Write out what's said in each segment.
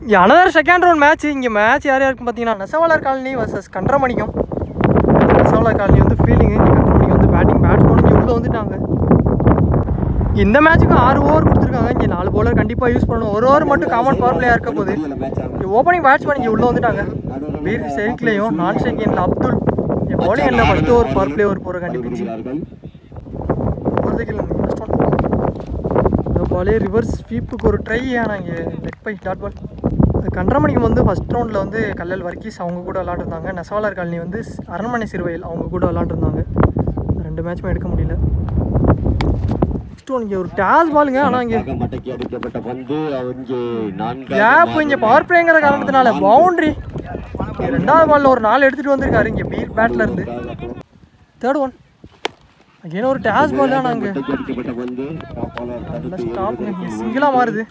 இங்கே another second round match. இங்கே match யார் யாருக்கும் பார்த்தீங்கன்னா நெசவாளர் காலனி வர்சஸ் கன்றமணிக்கம். நெசவாளர் காலனி வந்து ஃபீல்டிங்கு, இங்கே கன்றமணிக்கம் வந்து பேட்ஸ்மேன் இங்கே உள்ளே வந்துட்டாங்க. இந்த மேட்ச்சுக்கு 6 ஓவர் கொடுத்துருக்காங்க. இங்கே 4 பவுலர் கண்டிப்பாக யூஸ் பண்ணணும். ஒரு ஓவர் மட்டும் காமன் பவர் பிளேயாக இருக்க போது. இங்கே ஓப்பனிங் பேட்ஸ்மேன் இங்கே உள்ளே வந்துட்டாங்க. வீர் ஷேக்லேயும் நான் ஷேக்கில் அப்துல். இங்கே பவுலிங் எண்ணில் first over power play over போகிற கண்டிப்பிச்சு பாலே ரிவர்ஸ் ஸ்வீப்புக்கு ஒரு ட்ரை. ஆனால் இங்கே லெக் பை டாட் பால். கன்றமணிக்கம் வந்து ஃபஸ்ட் ரவுண்டில் வந்து கல்லல் வர்க்கீஸ் அவங்க கூட விளாண்டுருந்தாங்க. நெசவாளர் காலனி வந்து அரண்மனை சிறுவையில் அவங்க கூட விளாண்டுருந்தாங்க. 2 மேட்சுமே எடுக்க முடியல. இங்கே ஒரு டாஸ் பாலுங்க. ஆனால் இங்கே கேப் இங்கே பவர் பிளேங்கிற காரணத்தினால பவுண்ட்ரி. 2வது பாலில் ஒரு 4 எடுத்துகிட்டு வந்திருக்காரு இங்கே பீர் பேட்டில் இருந்து. 3rd ஒன் அகெயின் ஒரு டாஸ் பால். ஆனால் அங்கே ஸ்டாப் சிங்கிளாக மாறுது.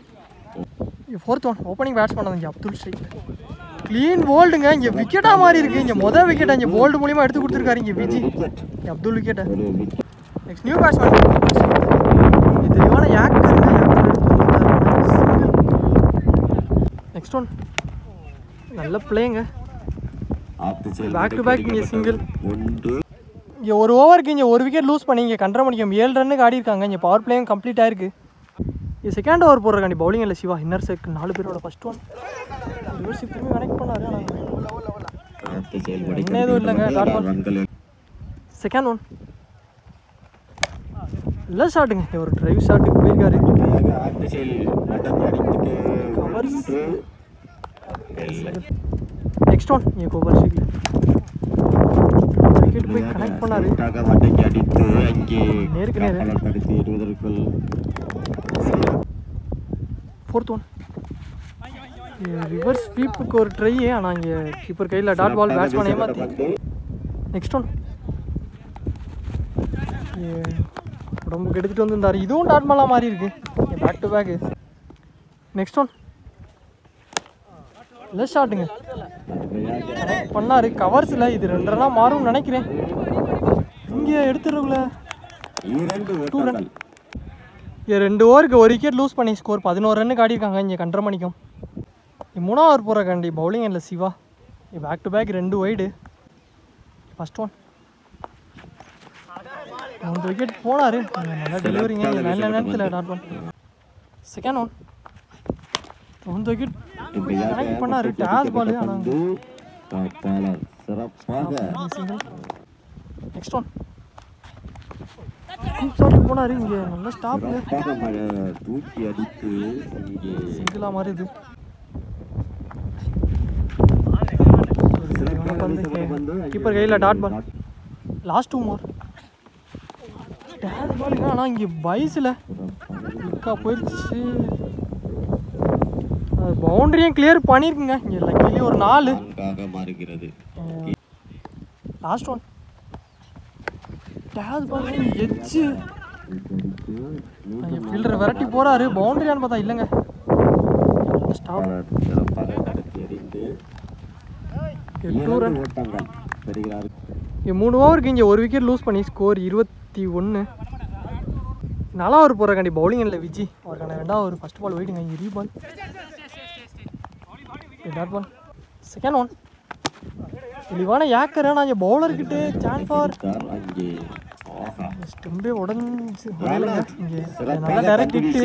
4th ஒன் ஓப்பனிங் பேட்ஸ் பண்ணது இங்கே அப்துல் ஷேக். க்ளீன் போல்டுங்க. இங்கே விக்கெட்டாக மாறி இருக்குது. இங்கே மொதல் விக்கெட்டை இங்கே போல்டு மூலியமாக எடுத்து கொடுத்துருக்காரு இங்கே விஜி. அப்துல் விக்கெட்டை. நெக்ஸ்ட் நியூ பேட்ஸ்மேன் இது இவன யாக்கருங்க. நெக்ஸ்ட் ஒன் நல்ல பிளேங்க. பேக் டு பேக் இங்கே சிங்கிள். இங்கே ஒரு ஓவருக்கு இங்கே 1 விக்கெட் லூஸ் பண்ணி இங்கே கன்றமணிக்கம் 7 ரன்னுக்கு ஆடி இருக்காங்க. இங்கே பவர் பிளேயும் கம்ப்ளீட் ஆயிருக்கு. இது செகண்ட் ஓவர் போடுறக்காண்டி பவுலிங் இல்லை சிவா. இன்னர் செக் 4 பேரோட ஃபர்ஸ்ட் ஒன் ரிவர்ஸ் திரும்பி கனெக்ட் பண்ணாரு. என்ன எதுவும் இல்லைங்க. Dot ball. செகண்ட் ஒன் இல்லை ஷாட்டுங்க. ஒரு டிரைவ் ஷாட்டுக்கு போயிருக்காரு. நெக்ஸ்ட் ஒன் இங்கே கோபர் ஷீக்கில் விக்கெட் போய் கனெக்ட் பண்ணாரு. நேருக்கு நேரு. 4th ஒன் ரிவர்ஸ் ஸ்வீப்புக்கு ஒரு ட்ரை. ஆனால் இங்கே கீப்பர் கையில் டாட் பால் பேட்ஸ்மேன் ஏமாற்றி. நெக்ஸ்ட் ஒன் உடம்புக்கு எடுத்துகிட்டு வந்துருந்தார். இதுவும் டாட் பாலாக மாறி இருக்கு. Back to back. Next one இல்லை ஷாட்டுங்க பண்ணாரு. கவர்ஸில் இது 2 ரன்னாக மாறும்னு நினைக்கிறேன். இங்கே எடுத்துடுறக்குள்ள 2 ரன். இங்கே 2 ஓவருக்கு 1 விக்கெட் லூஸ் பண்ணி ஸ்கோர் 11 ரன்னுக்கு ஆடிருக்காங்க இங்கே கன்றமணிக்கம். 3வது ஓவர் போகிறக்காண்டி பவுலிங் இல்லை Shiva. Back to back 2 wide. First one 3 wicket போனார். நல்லா டெலிவரிங்க. நல்ல நேரத்தில் dot ball. Second one 3 wicket connect பண்ணார். Toss ball. ஆனால் நெக்ஸ்ட் ஒன் ஷாட்டுக்கு போனார். இங்கே நல்ல ஸ்டாப் சிங்கிளாக மாறுது. கீப்பர் கையில் dot ball. Last 2 more dot பாலுங்க. ஆனால் இங்கே பைஸில் லுக்காக போயிடுச்சு. பவுண்டரியும் கிளியர் பண்ணியிருக்குங்க. இங்கே லக்கிலேயே ஒரு 4 மாறுகிறது. லாஸ்ட் ஒன் டாஸ் பால் எச்சு. ஃபீல்டர் விரட்டி போகிறாரு. பவுண்டரியான்னு பார்த்தா இல்லைங்க. Stop 2 run. 3 ஓவருக்கு இங்கே 1 விக்கெட் லூஸ் பண்ணி ஸ்கோர் 21. 4வது ஓவர் போகிறக்காண்டி பவுலிங் இல்லை விஜி. அவருக்கான 2வது ஓவர் ஃபஸ்ட் பால் வெயிட்டுங்க. இங்கே ரீபால் டாட் பால். செகண்ட் ஒன் தெளிவான யாக்கர். ஆனால் இங்கே பவுலர்கிட்ட சான்ஸ் ஃபார் ஸ்டம்பே உடஞ்சி இங்கே நல்லா டைரக்ட் இட்டு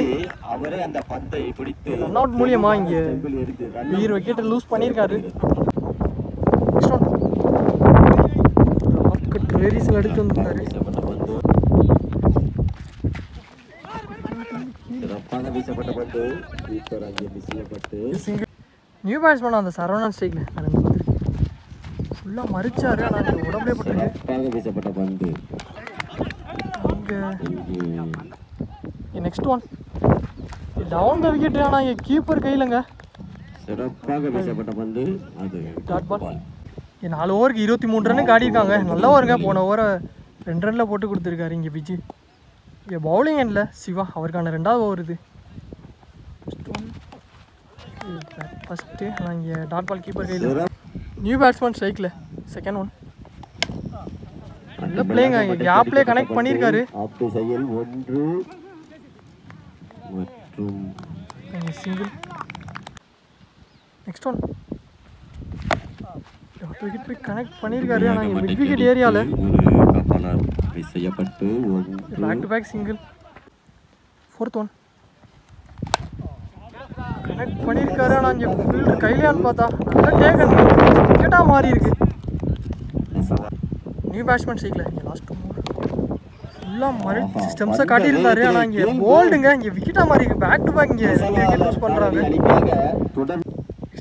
ரன் அவுட் மூலியமா இங்கே 2 விக்கெட்டை லூஸ் பண்ணியிருக்காரு. வேரிஸில் எடுத்து வந்துருந்தாரு. நியூ பேட்ஸ்மேன் அந்த சரவணன் ஸ்ட்ரைக்கில் ஃபுல்லாக மறிச்சாரு. ஆனால் உடம்புலே பட்டிருக்கு. Next one down the wicket. ஆனால் இங்கே கீப்பர் கையிலங்க டாட் பால். 4 ஓவருக்கு 23 ரன்னுக்கு ஆடிருக்காங்க. நல்லா ஓவருங்க. போன ஓவரை 2 ரனில் போட்டு கொடுத்துருக்காரு இங்கே விஜி. இங்கே பவுலிங் எண்ணில் சிவா. அவருக்கான 2வது ஓவர் இது. ஃபஸ்ட்டு ஆனால் இங்கே டாட் பால் கீப்பர் கையில். நியூ பேட்ஸ்மேன் ஸ்ட்ரைக்கில் செகண்ட் ஒன் நல்ல பிளேங்க. இங்கே கேப்லேயே கனெக்ட் பண்ணியிருக்காரு. சிங்கிள் நெக்ஸ்ட் ஒன் விக்கெட் போய் கனெக்ட் பண்ணியிருக்காரு. ஆனால் இங்கே மிட் விக்கெட் ஏரியாவில் back to back single. Fourth one connect பண்ணியிருக்காரு. ஆனால் இங்கே ஃபீல்டர் கையிலான்னு பார்த்தா நல்லா டேக்கன் விக்கெட்டாக மாறி இருக்கு. நியூ பேட்ஸ்மேன் சைக்கில் இங்கே லாஸ்ட் ஃபுல்லாக மல்டி ஸ்டெம்ஸை காட்டியிருந்தாரு. ஆனால் இங்கே போல்டுங்க இங்கே விக்கெட்டாக மாறி இருக்கு. பேக் டு பேக் இங்கே 2 விக்கெட் லூஸ் பண்ணுறாங்க.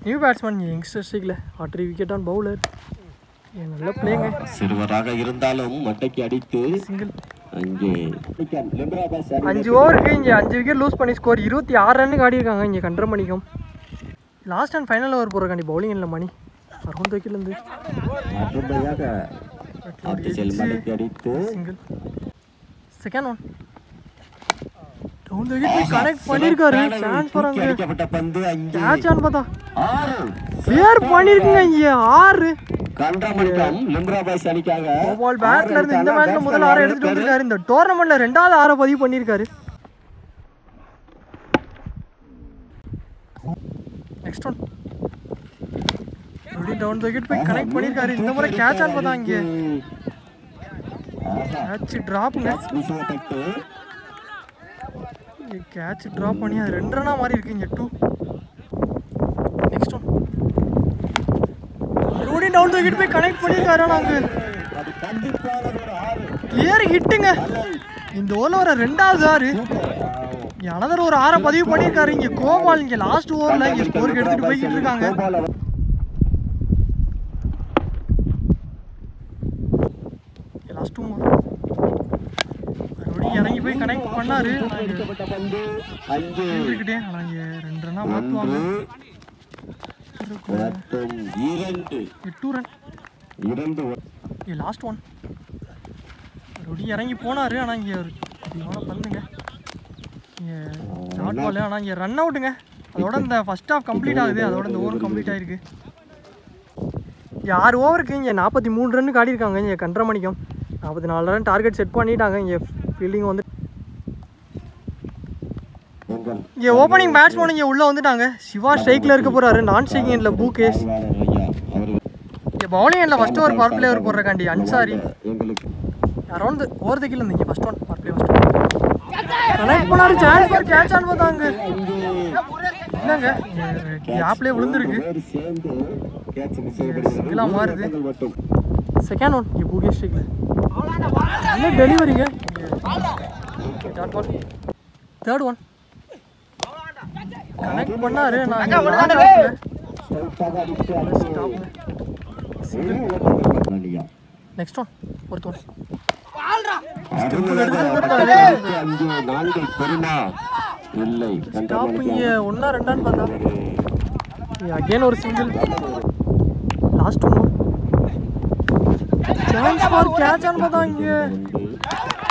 நியூ பேட்ஸ்மேன் இங்கே youngster cycle 3 wicket on bowler. நல்ல பிளேங்க. சிறுவராக இருந்தாலும் மட்டைக்கு அடித்து சிங்கிள். 5 ஓவருக்கு இங்கே 5 விக்கெட் லூஸ் பண்ணி ஸ்கோர் 26 ரன்னுக்கு ஆடிருக்காங்க. இங்கே கண்டர் பண்ணிக்கும். லாஸ்ட் அண்ட் ஃபைனல் ஓவர் போடுறக்காண்டி பவுலிங் இல்லை மணி அரௌண்ட் விக்கெட்லேருந்து single. Second one down wicket connect பண்ணியிருக்காரு. சான்ஸ் போகிறாங்க. கேட்ச் ஆன் பார்த்தா கிளியர் பண்ணியிருக்குங்க. இங்கே 6 பால் பேட்ல இருந்து இந்த மேட்ச்ல முதல் 6 எடுத்துட்டு வந்திருக்காரு. இந்த டோர்னமெண்ட்ல 2வது 6 பதிவு பண்ணியிருக்காரு. நெக்ஸ்ட் ஒன் டவுன் விக்கெட் போய் கனெக்ட் பண்ணியிருக்காரு. இந்த முறை கேட்ச் ஆன் பார்த்தா இங்கே கேட்ச் ட்ராப்புங்க. கேட்ச் ட்ராப் பண்ணி அது 2 ரன்னா மாறி இருக்கு. இங்கே 2. நெக்ஸ்ட் ஒன் ரூடி டவுன் விக்கெட் போய் கனெக்ட் பண்ணியிருக்காரு. நாங்கள் கிளியர் ஹிட்டுங்க. இந்த ஓவரில் வர 2வது 6 இங்கே அனதர் ஒரு 6 பதிவு பண்ணியிருக்காரு. இங்கே கோபால் இங்கே லாஸ்ட் ஓவரில் இங்கே ஸ்கோருக்கு எடுத்துகிட்டு போய்கிட்டு இருக்காங்க. லாஸ்ட் 2 ஓவர் இறங்கி போய் கனெக்ட் பண்ணாரு. கிட்டே ஆனால் இங்கே 2 ரன்னா மாற்றுவாங்க. 2 ரன். லாஸ்ட் ஒன் ரொடி இறங்கி போனார். ஆனால் இங்கே ஒரு அதிகமான பண்ணுங்க இங்கே ஷார்ட் பால். ஆனால் இங்கே ரன் அவுட்டுங்க. அதோட இந்த ஃபர்ஸ்ட் ஹாஃப் கம்ப்ளீட் ஆகுது. அதோட இந்த ஓவர் கம்ப்ளீட் ஆகிருக்கு. 6 ஓவருக்கு இங்கே 43 ரன்னுக்கு ஆடிருக்காங்க. இங்கே கண்டரமணிக்கும் 44 ரன் டார்கெட் செட் பண்ணிட்டாங்க. இங்கே ஃபீல்டிங் வந்து இங்கே ஓப்பனிங் பேட்ஸ்மேன் இங்கே உள்ளே வந்துட்டாங்க. சிவா ஸ்ட்ரைக்கில் இருக்க போகிறாரு. நான் ஸ்ட்ரைக்கிங் எண்டில் பூகேஷ். இங்கே பவுலிங் எண்டில் ஃபஸ்ட் ஓவர் பவர் பிளேவர் போடுறக்காண்டி அன்சாரி. அரௌண்ட் ஓவர் த கீழ் இங்கே first one power play first connect பண்ணாரு. சான்ஸ் ஃபார் கேட்ச் ஆன் பார்த்தாங்க. என்னங்க கேப்லேயே விழுந்துருக்கு. சிங்கிளாக மாறுது. செகண்ட் ஒன் இங்கே பூகேஷ் ஸ்ட்ரைக்கில் நல்ல டெலிவரிங்க. தேர்ட் ஒன் கனெக்ட் பண்ணாரு. Next one fourth one stop இங்கே 1 2 பார்த்தா அகெயின் ஒரு single. Last one chance for catch on பார்த்தா இங்கே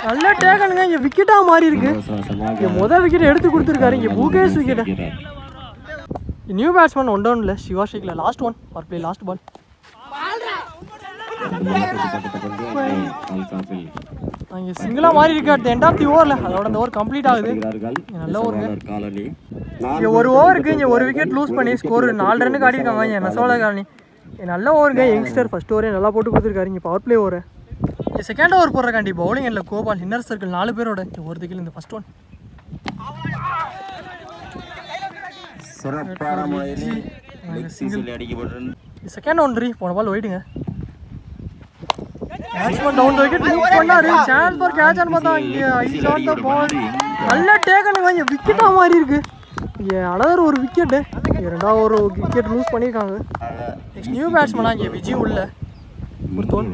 நல்ல டேக்கனுங்க. இங்கே விக்கெட்டாக மாறி இருக்கு. இங்கே முதல் விக்கெட் எடுத்து கொடுத்துருக்காரு. இங்கே பூகேஷ் விக்கெட்டு. நியூ பேட்ஸ்மேன் 1 டவுன்ல சிவா ஷேக்கில் last one power play last ball. இங்கே சிங்கிளாக மாறி இருக்கு. அட் எண்ட் ஆஃப் தி ஓவரில் அதோட இந்த ஓவர் கம்ப்ளீட் ஆகுது. நல்ல ஓவருங்க. இங்கே 1 ஓவருக்கு இங்கே 1 விக்கெட் லூஸ் பண்ணி ஸ்கோர் 4 ரன்னுக்கு ஆடிருக்காங்க. இங்கே நெசவால காலனி நல்ல ஓவருங்க. யங்ஸ்டர் ஃபர்ஸ்ட் ஓவரே நல்லா போட்டு கொடுத்துருக்காரு. இங்கே பவர் பிளே ஓவர் இங்கே செகண்ட் ஓவர் போடுறக்காண்டி பவுலிங் எண்டில் கோபால் இன்னர் சர்க்கிள் 4 பேரோட இங்கே ஓவருக்கு இந்த ஃபர்ஸ்ட் ஒன் செகண்ட் ஒன் போன பால் ஒயிட்டுங்க. பேட்ஸ்மேன் டவுன் விக்கெட் மூவ் பண்ணாரு. சான்ஸ் ஃபார் கேட்ச் ஆன் பார்த்தா இங்கே ஐஸ் ஆன் த பால் நல்ல டேக்கனுங்க. இங்கே விக்கெட்டாக மாறி இருக்கு. இங்கே அனதர் ஒரு விக்கெட்டு. இங்கே 2வது ஒரு விக்கெட் லூஸ் பண்ணியிருக்காங்க. நெக்ஸ்ட் நியூ பேட்ஸ்மேனா இங்கே விஜய் உள்ள ஒரு தோல்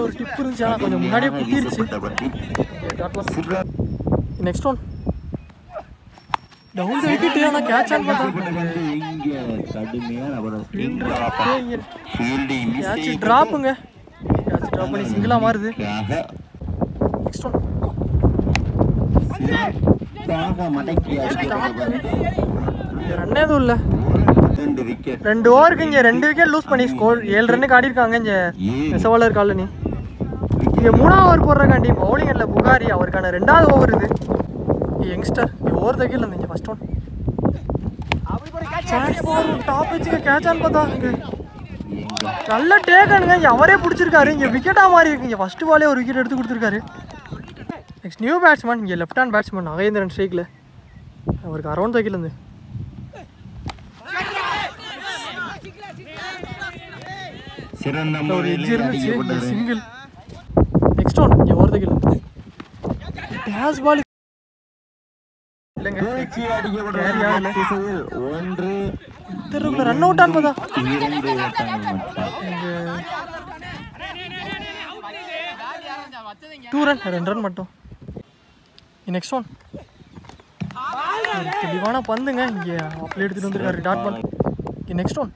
ஒரு டிப் இருந்துச்சு. ஆனால் கொஞ்சம் முன்னாடியே குத்திருச்சு. Next one down wicket. ஆனால் கேட்ச் ஆன் பார்த்தா கேட்ச் ட்ராப்புங்க. கேட்ச் ட்ராப் பண்ணி சிங்கிளாக மாறுது. நெக்ஸ்ட் ஒன் ரன் எதுவும் இல்லை. 2 ஓவருக்கு இங்கே 2 விக்கெட் லூஸ் பண்ணி ஸ்கோர் 7 ரன்னுக்கு ஆடிருக்காங்க. இங்கே நெசவாளர் காலனி இங்கே 3வது ஓவர் போடுறக்காண்டி பவுலிங் இல்லை புகாரி. அவருக்கான 2வது ஓவர் இது. யங்ஸ்டர் ஓவர் த கீழ் இங்கே ஃபர்ஸ்ட் ஒன் டாப் வச்சுக்க கேட்சான்னு பார்த்தா நல்ல டேக்கனுங்க. இங்கே அவரே பிடிச்சிருக்காரு. இங்கே விக்கெட்டாக மாறி இருக்கு. இங்கே ஃபஸ்ட்டு பாலே ஒரு விக்கெட் எடுத்து கொடுத்துருக்காரு. நெக்ஸ்ட் நியூ பேட்ஸ்மேன், இங்கே லெஃப்ட் ஹேண்ட் பேட்ஸ்மேன் நாகேந்திரன் ஸ்ட்ரைக்கில். அவருக்கு அரௌண்ட் தைக்கிலேருந்து ஒரு எட்ஜ் இருந்துச்சு. சிங்கிள். நெக்ஸ்ட் ஒன் இங்கே ஒரு தைக்கிலேருந்து டேஷ் பால் இல்லைங்க. ரன் அவுட் ஆனதா 2 ரன் 2 ரன் மட்டும். நெக்ஸ்ட் ஒன் தெளிவான பந்துங்க. இங்கே அப்படியே எடுத்துகிட்டு வந்துருக்காரு dot ball. Next one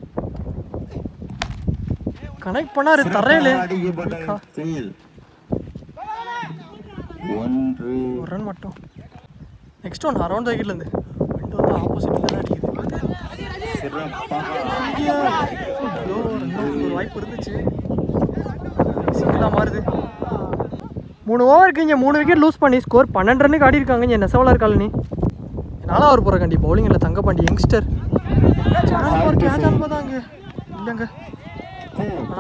connect பண்ணாரு தரையில. 1 ரன் மட்டும். நெக்ஸ்ட் ஒன் அரௌண்ட் விக்கெட்லேருந்து விண்டு வந்து ஆப்போசிட்டில் தான் அடிக்குது. ஒரு வாய்ப்பு இருந்துச்சு. சிங்கிளாக மாறுது. 3 ஓவருக்கு இங்கே 3 விக்கெட் லூஸ் பண்ணி ஸ்கோர் 12 ரன்னுக்கு ஆடி இருக்காங்க இங்கே நெசவாளர் காலனி. 4வது போகிற கண்டி பவுலிங்கில் தங்கப்பாண்டி யங்ஸ்டர் கேட்ச் அனுப்பதாங்க இல்லைங்க.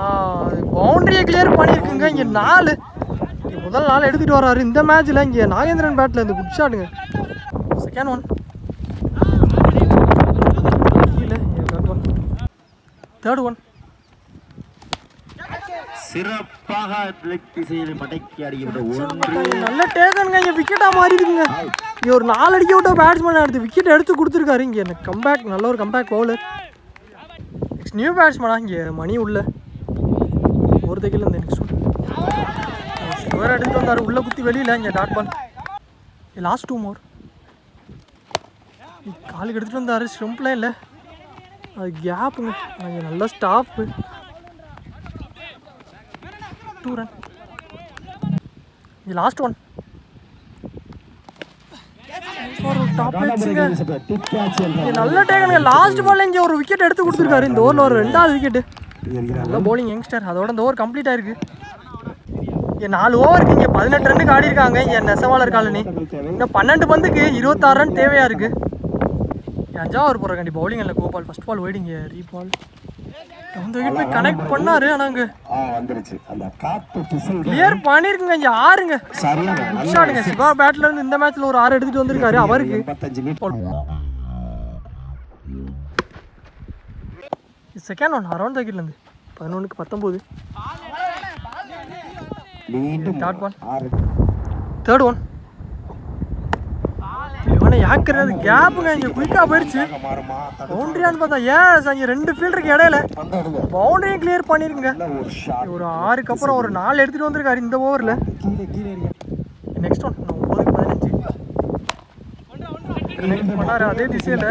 ஆனால் பவுண்டரியை கிளியர் பண்ணியிருக்குங்க. இங்கே 4 முதல் 4 எடுத்துகிட்டு வர்றாரு இந்த மேட்ச்சில். இங்கே நாகேந்திரன் பேட்டில் இந்த குட் ஷாட்டுங்க. செகண்ட் ஒன் கீழே. தேர்ட் ஒன் சிறப்பாக நல்ல டேக்கனுங்க. இங்கே விக்கெட்டாக மாறி இருக்குங்க. இங்கே ஒரு 4 அடிக்க விட்ட பேட்ஸ்மேன் எடுத்து விக்கெட் எடுத்து கொடுத்துருக்காரு. இங்கே எனக்கு கம்பேக் நல்ல ஒரு கம்பேக் பவுலர். நெக்ஸ்ட் நியூ பேட்ஸ்மேனா இங்கே மணி உள்ள ஒரு தைக்கில் இருந்து நெக்ஸ்ட் ஒன் ஸ்கோர் எடுத்துட்டு வந்தார். உள்ளே குத்தி வெளியில் இங்கே டாட் பால். லாஸ்ட் 2 மோர் காலுக்கு எடுத்துகிட்டு வந்தார். ஸ்டம்ப்லாம் இல்லை, அது கேப்புங்க. இங்கே நல்ல ஸ்டாப்பு. 2 ரன். இங்கே லாஸ்ட் ஒன் டாப் வச்சுங்க. நல்ல டேக்கனுங்க. லாஸ்ட் பால் இங்கே ஒரு விக்கெட் எடுத்து கொடுத்துருக்காரு. இந்த ஓவரில் ஒரு 2வது விக்கெட்டு. நல்ல பவுலிங் யங்ஸ்டர். அதோட இந்த ஓவர் கம்ப்ளீட் ஆயிருக்கு. இங்கே 4 ஓவருக்கு இங்கே 18 ரன்னுக்கு ஆடி இருக்காங்க இங்கே நெசவாளர் காலனி. இன்னும் 12 பந்துக்கு 26 ரன் தேவையாக இருக்குது. 5வது ஓவர் போகிற கண்டி பவுலிங் இல்லை கோபால். ஃபஸ்ட் பால் வைடிங்க ரீபால் வந்து விக்கெட் போய் கனெக்ட் பண்ணாரு. ஆனால் அங்கே கிளியர் பண்ணியிருக்குங்க. இங்கே 6ங்க ஷாட்டுங்க. சிவா பேட்டில் இருந்து இந்த மேட்ச்சில் ஒரு 6 எடுத்துகிட்டு வந்திருக்காரு. அவருக்கு செகண்ட் ஒன் அரௌண்ட் விக்கெட்லேருந்து 11க்கு 19. Dot ball. தேர்ட் ஒன் இவனை யாக்குறது கேப்புங்க. இங்கே குயிக்காக போயிடுச்சு. பவுண்டரியான்னு பார்த்தா அங்கே 2 ஃபீல்டருக்கு இடையில பவுண்டரியும் கிளியர் பண்ணியிருக்குங்க. ஒரு 6க்கு அப்புறம் ஒரு 4 எடுத்துகிட்டு வந்திருக்காரு இந்த ஓவரில். நெக்ஸ்ட் ஒன் 9க்கு 15 பண்ணாரு அதே திசையில்.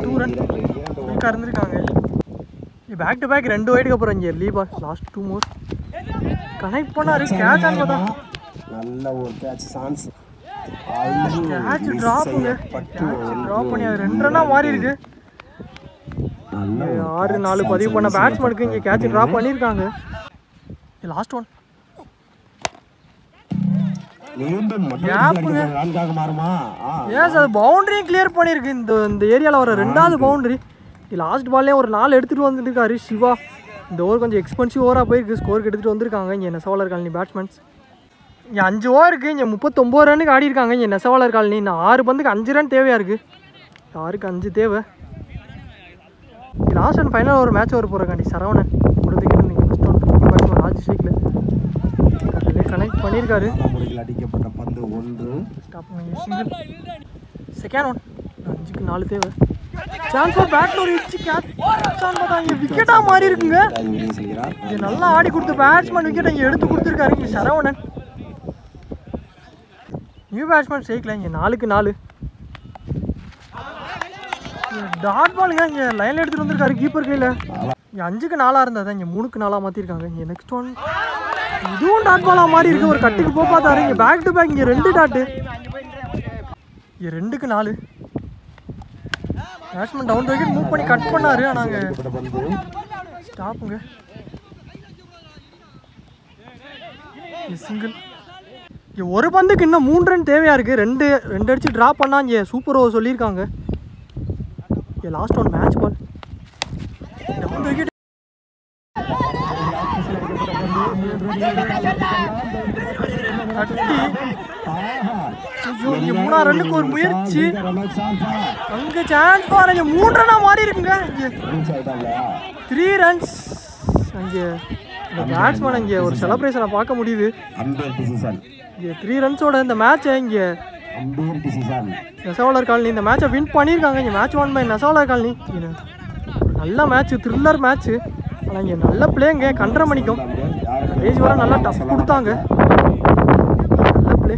2 ரன் குயிக்காக இருந்திருக்காங்க. பேக் டு பேக் 2 வைடுக்கு அப்புறம் இங்கே லீபா லாஸ்ட் 2 மோர் கனெக்ட் பண்ணாரு. கேட்ச் ஆனதா நல்ல ஒரு கேட்ச் சான்ஸ். கேட்ச் டிராப்புங்க. டிராப் பண்ணி அது 2 ரன்னாக மாறி இருக்கு. 6-4 பதிவு பண்ண பேட்ஸ்மேனுக்கு இங்கே கேட்ச் ட்ராப் பண்ணியிருக்காங்க. லாஸ்ட் ஒன் அது பவுண்டரியும் கிளியர் பண்ணியிருக்கு. இந்த ஏரியாவில் வர 2வது பவுண்டரி. லாஸ்ட் பால்லே ஒரு 4 எடுத்துகிட்டு வந்துருக்காரு சிவா. இந்த ஓவர் கொஞ்சம் எக்ஸ்பென்சிவ் ஓவராக போயிருக்கு. ஸ்கோருக்கு எடுத்துகிட்டு வந்திருக்காங்க இங்கே நெசவாளர் காலனி பேட்ஸ்மேன்ஸ். இங்கே 5 ஓவருக்கு இங்கே 39 ரன்னுக்கு ஆடி இருக்காங்க இங்கே நெசவாளர் காலனி. இன்னும் 6 பந்துக்கு 5 ரன் தேவையாக இருக்குது. யாருக்கு 5 தேவை. லாஸ்ட் அண்ட் ஃபைனல் ஒரு மேட்ச் ஓவர் போகிறக்காண்டி சரவணன் கொடுத்துக்கிட்டு நீங்கள் ஃபஸ்ட் ஒன் பேட்ஸ்மேன் ராஜ் ஸ்ட்ரைக்கில் கனெக்ட் பண்ணியிருக்காரு. அடிக்கப்பட்ட பந்து 1 ஸ்டாப் சிங்கிள். செகண்ட் ஒன் 5க்கு 4 தேவை. சான்ஸ் ஃபார் பேட்டில் ஒரு ஹிட் கேட்ச் பார்த்தா இங்கே விக்கெட்டாக மாறி இருக்குங்க. இங்கே நல்லா ஆடி கொடுத்த பேட்ஸ்மேன் விக்கெட்டை இங்கே எடுத்து கொடுத்துருக்காரு இங்கே சரவணன். நியூ பேட்ஸ்மேன் ஸ்ட்ரைக்கில் இங்கே 4க்கு 4 டாட் பாலுங்க. இங்கே லைனில் எடுத்துகிட்டு வந்திருக்காரு கீப்பர் கையில். இங்கே 5க்கு 4 இருந்தது இங்கே 3க்கு 4 மாற்றிருக்காங்க. இங்கே நெக்ஸ்ட் ஒன் இதுவும் டாட் பாலாக மாறி இருக்கு. ஒரு கட்டுக்கு போக பார்த்தாரு. இங்கே பேக் டு பேக் இங்கே 2 டாட்டு. இங்கே 2க்கு 4 பேட்ஸ்மேன் டவுன் விக்கெட் மூவ் பண்ணி கட் பண்ணாரு. ஆனாங்க ஸ்டாப்புங்க. சிங்கிள். இங்கே ஒரு பந்துக்கு இன்னும் 3 ரன் தேவையாக இருக்குது. ரெண்டு அடிச்சு ட்ராப் பண்ணால் இங்கே சூப்பர் ஓவர் சொல்லியிருக்காங்க. இங்கே last one match ball wicket தட்டி. ஐயோ இங்கே 3ஆம் ரன்னுக்கு ஒரு முயற்சி. அங்கே சான்ஸ் பாரு. இங்கே 3 ரன்னாக மாறி இருக்குங்க. இங்கே 3 ரன்ஸ். அங்கே இந்த பேட்ஸ்மேன் இங்கே ஒரு செலப்ரேஷனை பார்க்க முடியுது. இங்கே 3 ரன்ஸோட இந்த மேட்சை இங்கே நெசவாளர் காலனி இந்த மேட்சை வின் பண்ணியிருக்காங்க. இங்கே மேட்ச் 1 பை நெசவாளர் காலனி. நல்ல மேட்ச்சு, த்ரில்லர் மேட்ச்சு. ஆனால் இங்கே நல்ல பிளேங்க. கண்டரை மணிக்கும் கடைசி வர நல்லா டஃப் கொடுத்தாங்க. நல்ல பிளே.